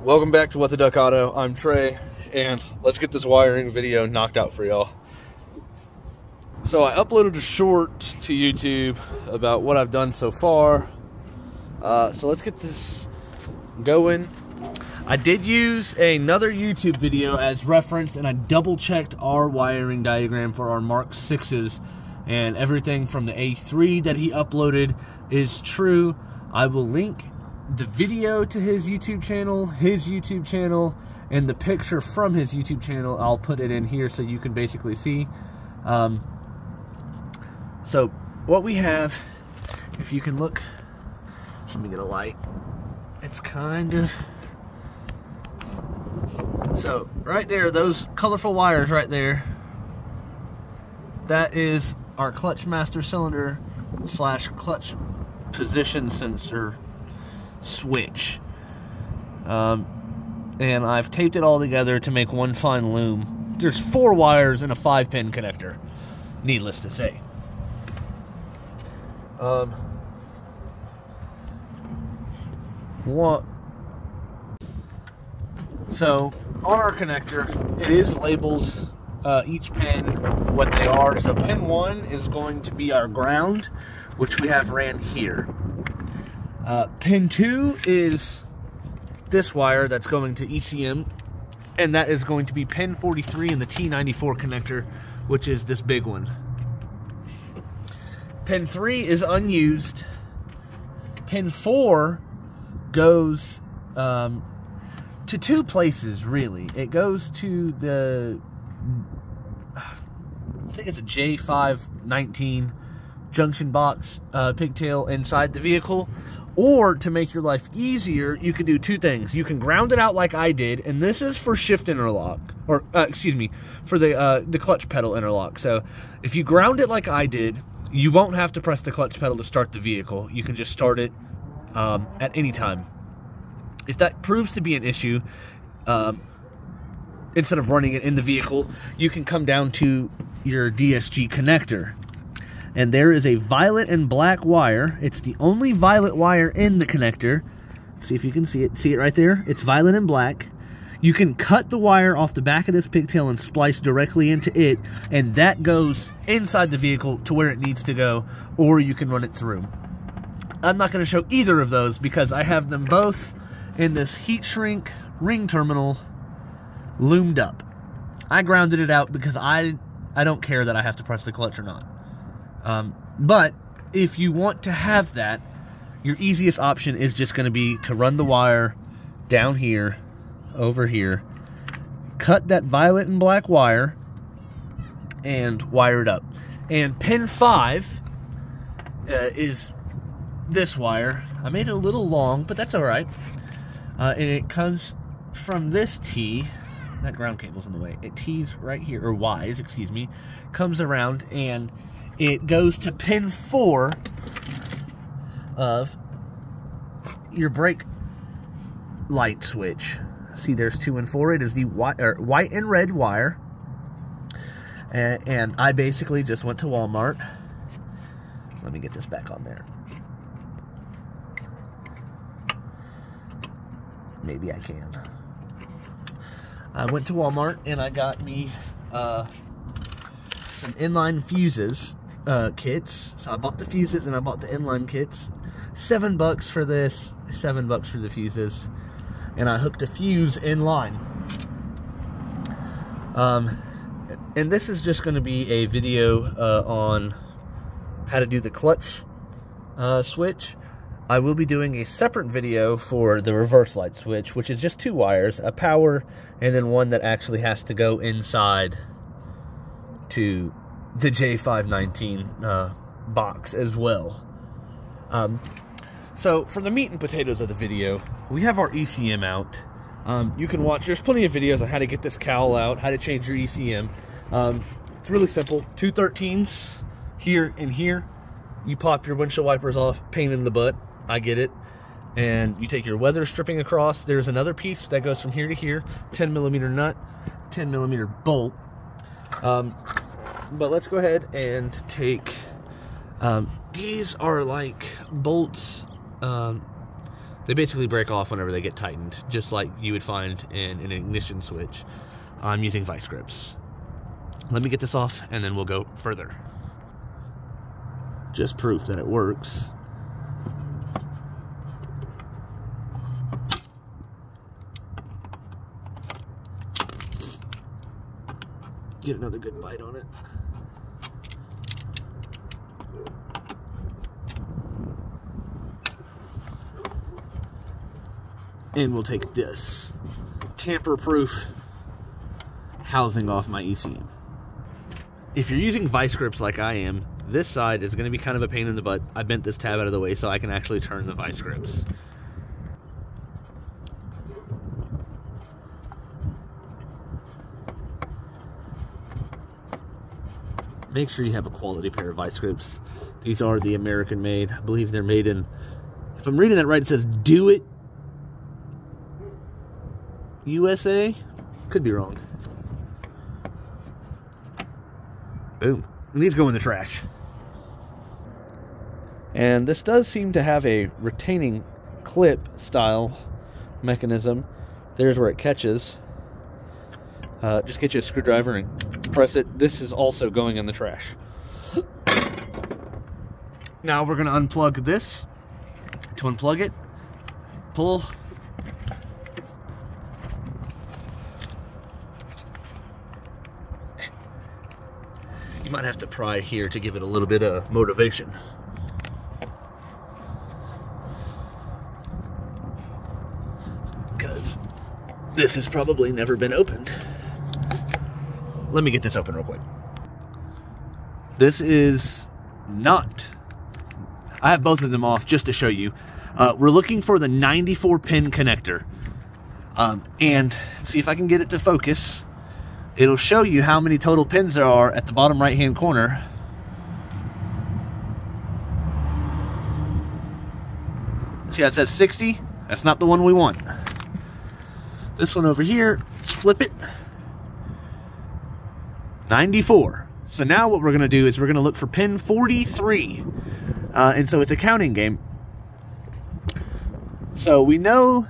Welcome back to What the Duck Auto. I'm Trey, and let's get this wiring video knocked out for y'all. So I uploaded a short to YouTube about what I've done so far. So let's get this going. I did use another YouTube video as reference, and I double checked our wiring diagram for our Mk6s, and everything from the A3 that he uploaded is true. I will link the video to his YouTube channel, and the picture from his YouTube channel. I'll put it in here so you can basically see. So what we have, if you can look, let me get a light. It's kind of, so right there, those colorful wires right there, that is our clutch master cylinder slash clutch position sensor switch. And I've taped it all together to make one fine loom. There's 4 wires and a 5-pin connector, needless to say. So on our connector, it is labeled each pin what they are. So pin 1 is going to be our ground, which we have ran here. Pin 2 is this wire that's going to ECM, and that is going to be pin 43 in the T94 connector, which is this big one. Pin 3 is unused. Pin 4 goes to 2 places, really. It goes to the, I think it's a J519 junction box pigtail inside the vehicle. Or to make your life easier, you can do 2 things. You can ground it out like I did, and this is for shift interlock, or excuse me, for the clutch pedal interlock. So if you ground it like I did, you won't have to press the clutch pedal to start the vehicle. You can just start it at any time. If that proves to be an issue, instead of running it in the vehicle, you can come down to your DSG connector. And there is a violet and black wire. It's the only violet wire in the connector. See if you can see it. See it right there? It's violet and black. You can cut the wire off the back of this pigtail and splice directly into it, and that goes inside the vehicle to where it needs to go, or you can run it through. I'm not going to show either of those because I have them both in this heat shrink ring terminal loomed up. I grounded it out because I don't care that I have to press the clutch or not. But if you want to have that, your easiest option is just going to be to run the wire down here, over here, cut that violet and black wire, and wire it up. And pin 5 is this wire. I made it a little long, but that's alright. And it comes from this T. That ground cable's in the way. It T's right here, or Y's, excuse me, comes around, and it goes to pin 4 of your brake light switch. See, there's 2 and 4. It is the white and red wire. And I basically just went to Walmart. Let me get this back on there. Maybe I can. I went to Walmart and I got me some inline fuses kits. So I bought the fuses and I bought the inline kits. $7 for this, $7 for the fuses, and I hooked a fuse in line. And this is just going to be a video on how to do the clutch switch. I will be doing a separate video for the reverse light switch, which is just 2 wires, a power, and then one that actually has to go inside to the J519 box as well. So for the meat and potatoes of the video, we have our ECM out. You can watch, there's plenty of videos on how to get this cowl out, how to change your ECM. It's really simple. 2 13s here and here. You pop your windshield wipers off, pain in the butt, I get it. And you take your weather stripping across. There's another piece that goes from here to here, 10mm nut, 10mm bolt. But let's go ahead and take, these are like bolts They basically break off whenever they get tightened, just like you would find in an ignition switch. I'm using vice grips. Let me get this off and then we'll go further. Just proof that it works. Get another good bite on it. And we'll take this tamper-proof housing off my ECM. If you're using vice grips like I am, this side is going to be kind of a pain in the butt. I bent this tab out of the way so I can actually turn the vice grips. Make sure you have a quality pair of vice grips. These are the American made. I believe they're made in, if I'm reading that right, it says Do It USA? Could be wrong. Boom. And these go in the trash. And this does seem to have a retaining clip style mechanism. There's where it catches. Just get you a screwdriver and press it. This is also going in the trash. Now we're going to unplug this. To unplug it, pull. You might have to pry here to give it a little bit of motivation. Because this has probably never been opened. Let me get this open real quick. This is not... I have both of them off just to show you. We're looking for the 94 pin connector. And see if I can get it to focus. It'll show you how many total pins there are at the bottom right hand corner. See how it says 60? That's not the one we want. This one over here, let's flip it. 94. So now what we're going to do is we're going to look for pin 43. And so it's a counting game. So we know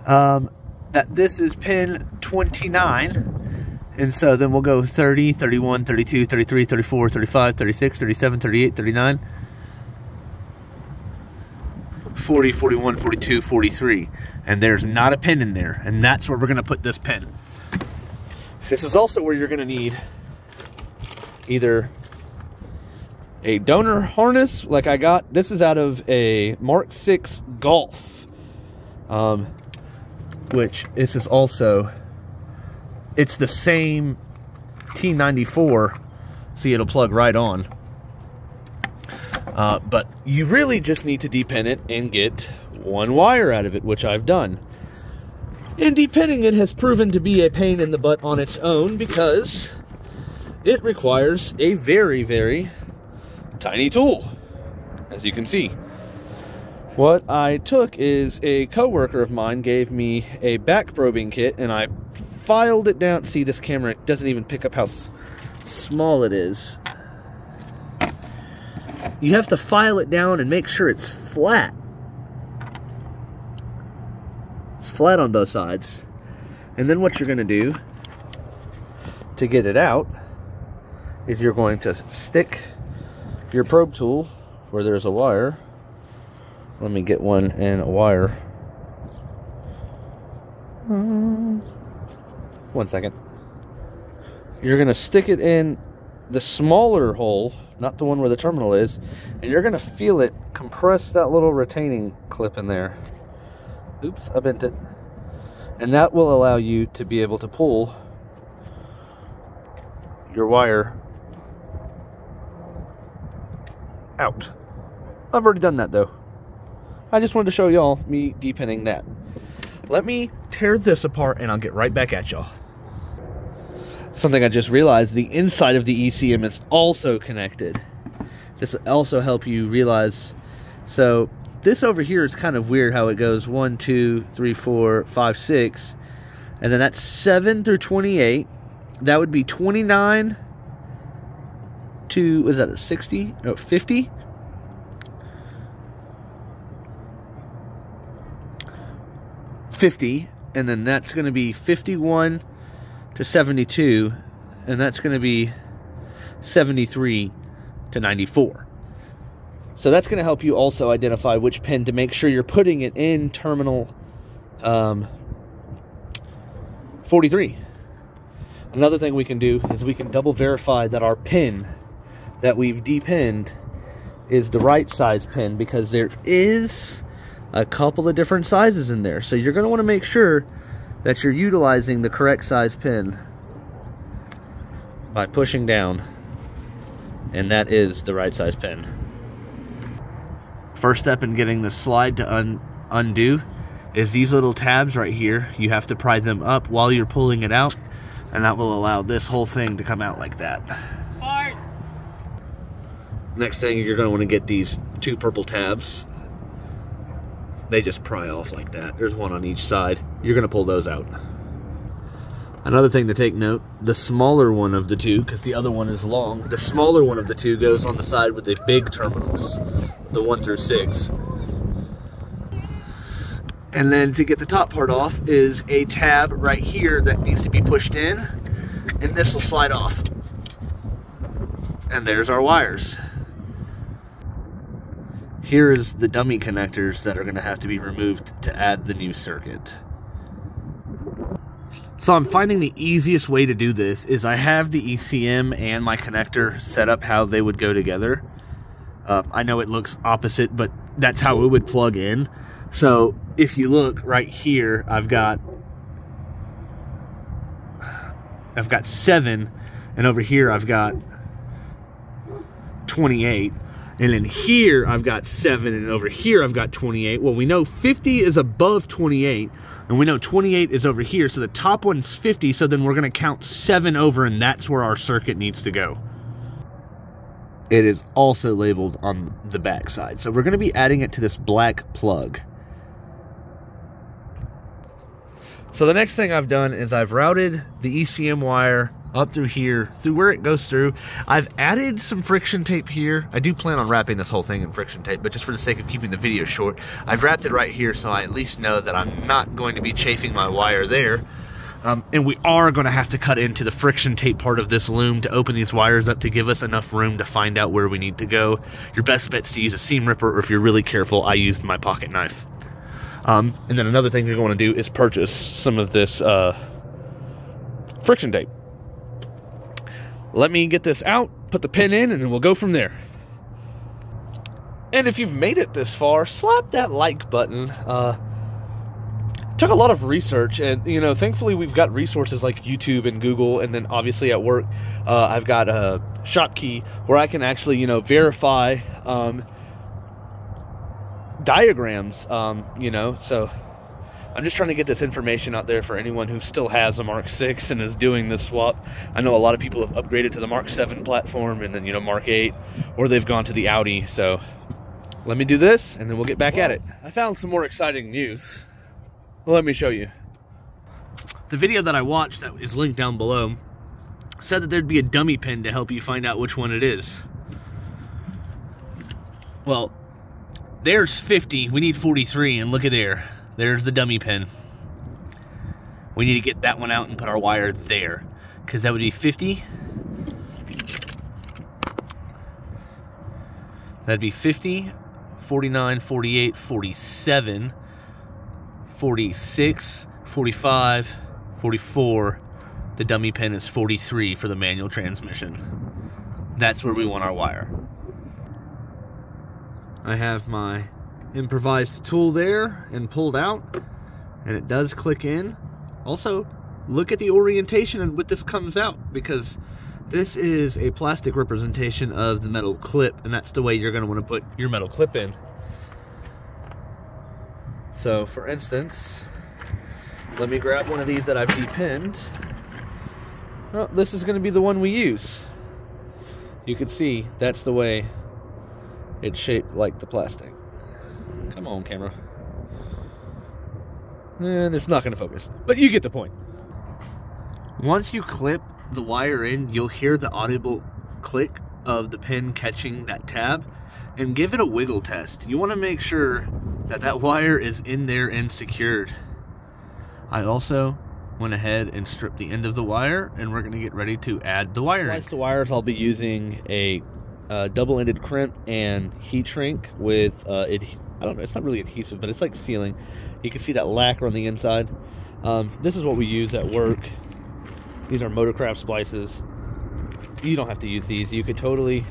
that this is pin 29. And so then we'll go 30, 31, 32, 33, 34, 35, 36, 37, 38, 39, 40, 41, 42, 43. And there's not a pin in there. And that's where we're going to put this pin. This is also where you're going to need either a donor harness like I got. This is out of a Mk6 Golf. Which this is also, it's the same T94, see it'll plug right on. But you really just need to depin it and get one wire out of it, which I've done. And depinning it has proven to be a pain in the butt on its own because it requires a very, very tiny tool, as you can see. What I took is a coworker of mine gave me a back probing kit, and I filed it down. See, this camera doesn't even pick up how small it is. You have to file it down and make sure it's flat. It's flat on both sides. And then what you're going to do to get it out is you're going to stick your probe tool where there's a wire. Let me get one and a wire. 1 second. You're going to stick it in the smaller hole, not the one where the terminal is, and you're going to feel it compress that little retaining clip in there. Oops, I bent it. And that will allow you to be able to pull your wire out. I've already done that though. I just wanted to show y'all me depinning that. Let me tear this apart and I'll get right back at y'all. Something I just realized, the inside of the ECM is also connected. This will also help you realize. So this over here is kind of weird how it goes 1, 2, 3, 4, 5, 6. And then that's 7 through 28. That would be 29 to, is that a 60? No, 50? 50, and then that's going to be 51 to 72, and that's going to be 73 to 94. So that's going to help you also identify which pin to make sure you're putting it in terminal 43. Another thing we can do is we can double verify that our pin that we've depinned is the right size pin, because there is a couple of different sizes in there. So you're going to want to make sure that you're utilizing the correct size pin by pushing down, and that is the right size pin. First step in getting the slide to undo is these little tabs right here. You have to pry them up while you're pulling it out, and that will allow this whole thing to come out like that. Fart. Next thing, you're going to want to get these 2 purple tabs. They just pry off like that. There's one on each side. You're going to pull those out. Another thing to take note, the smaller one of the 2, because the other one is long, the smaller one of the 2 goes on the side with the big terminals, the 1 through 6. And then to get the top part off is a tab right here that needs to be pushed in, and this will slide off. And there's our wires. Here is the dummy connectors that are going to have to be removed to add the new circuit. So I'm finding the easiest way to do this is I have the ECM and my connector set up how they would go together. I know it looks opposite, but that's how it would plug in. So if you look right here, I've got 7, and over here I've got 28. And then here I've got 7, and over here I've got 28. Well, we know 50 is above 28, and we know 28 is over here, so the top one's 50, so then we're going to count 7 over, and that's where our circuit needs to go. It is also labeled on the back side, so we're going to be adding it to this black plug. So the next thing I've done is I've routed the ECM wire up through here, through where it goes through. I've added some friction tape here. I do plan on wrapping this whole thing in friction tape, but just for the sake of keeping the video short, I've wrapped it right here so I at least know that I'm not going to be chafing my wire there. And we are going to have to cut into the friction tape part of this loom to open these wires up to give us enough room to find out where we need to go. Your best bet's to use a seam ripper, or if you're really careful, I used my pocket knife. And then another thing you're going to do is purchase some of this friction tape. Let me get this out, put the pin in, and then we'll go from there. And if you've made it this far, slap that like button. Took a lot of research, and you know, thankfully we've got resources like YouTube and Google, and then obviously at work I've got a Shopkey where I can actually, you know, verify diagrams, you know. So I'm just trying to get this information out there for anyone who still has a Mark 6 and is doing this swap. I know a lot of people have upgraded to the Mark 7 platform, and then, you know, Mark 8, or they've gone to the Audi. So let me do this, and then we'll get back at it. I found some more exciting news. Well, let me show you. The video that I watched that is linked down below said that there'd be a dummy pin to help you find out which one it is. Well, there's 50, we need 43, and look at there. There's the dummy pin. We need to get that one out and put our wire there, because that would be 50. That'd be 50, 49, 48, 47, 46, 45, 44. The dummy pin is 43 for the manual transmission. That's where we want our wire. I have my improvised tool there and pulled out, and it does click in. Also, look at the orientation and what this comes out, because this is a plastic representation of the metal clip, and that's the way you're going to want to put your metal clip in. So for instance, let me grab one of these that I've depinned. Well, this is going to be the one we use. You can see that's the way it's shaped, like the plastic. Come on, camera. And it's not going to focus, but you get the point. Once you clip the wire in, you'll hear the audible click of the pin catching that tab, and give it a wiggle test. You want to make sure that that wire is in there and secured. I also went ahead and stripped the end of the wire, and we're going to get ready to add the wiring. To splice the wires, I'll be using a double-ended crimp and heat shrink with, I don't know, it's not really adhesive, but it's like sealing. You can see that lacquer on the inside. This is what we use at work. These are Motorcraft splices. You don't have to use these. You could totally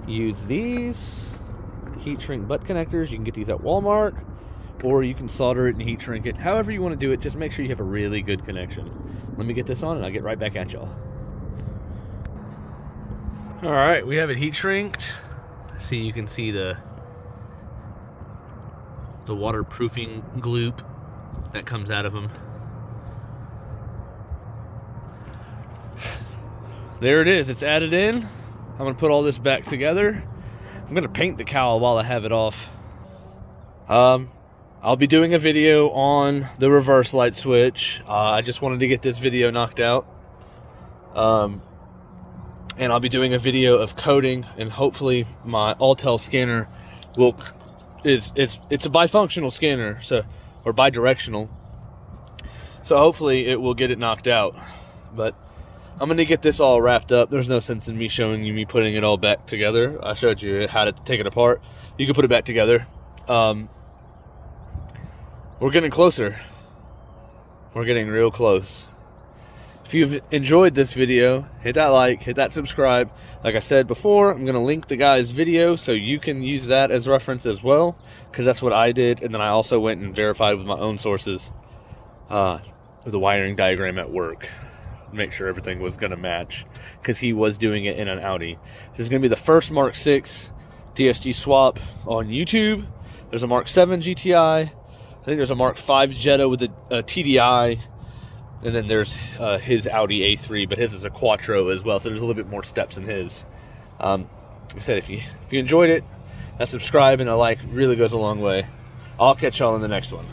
use these heat shrink butt connectors. You can get these at Walmart, or you can solder it and heat shrink it. However you want to do it, just make sure you have a really good connection. Let me get this on and I'll get right back at y'all. All right, we have it heat shrinked. See, you can see the waterproofing gloop that comes out of them. There it is, it's added in. I'm gonna put all this back together. I'm gonna paint the cowl while I have it off. I'll be doing a video on the reverse light switch. I just wanted to get this video knocked out. And I'll be doing a video of coding, and hopefully my Autel scanner it's a bifunctional scanner, or bidirectional. So hopefully it will get it knocked out. But I'm gonna get this all wrapped up. There's no sense in me showing you me putting it all back together. I showed you how to take it apart. You can put it back together. We're getting closer. We're getting real close. If you've enjoyed this video, hit that like, hit that subscribe. Like I said before, I'm going to link the guy's video so you can use that as reference as well, because that's what I did. And then I also went and verified with my own sources the wiring diagram at work. Make sure everything was going to match, because he was doing it in an Audi. This is going to be the first Mk6 DSG swap on YouTube. There's a Mk7 GTI. I think there's a Mk5 Jetta with a TDI. And then there's his Audi A3, but his is a Quattro as well, so there's a little bit more steps in his. Like I said, if you enjoyed it, a subscribe and a like really goes a long way. I'll catch y'all in the next one.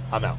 I'm out.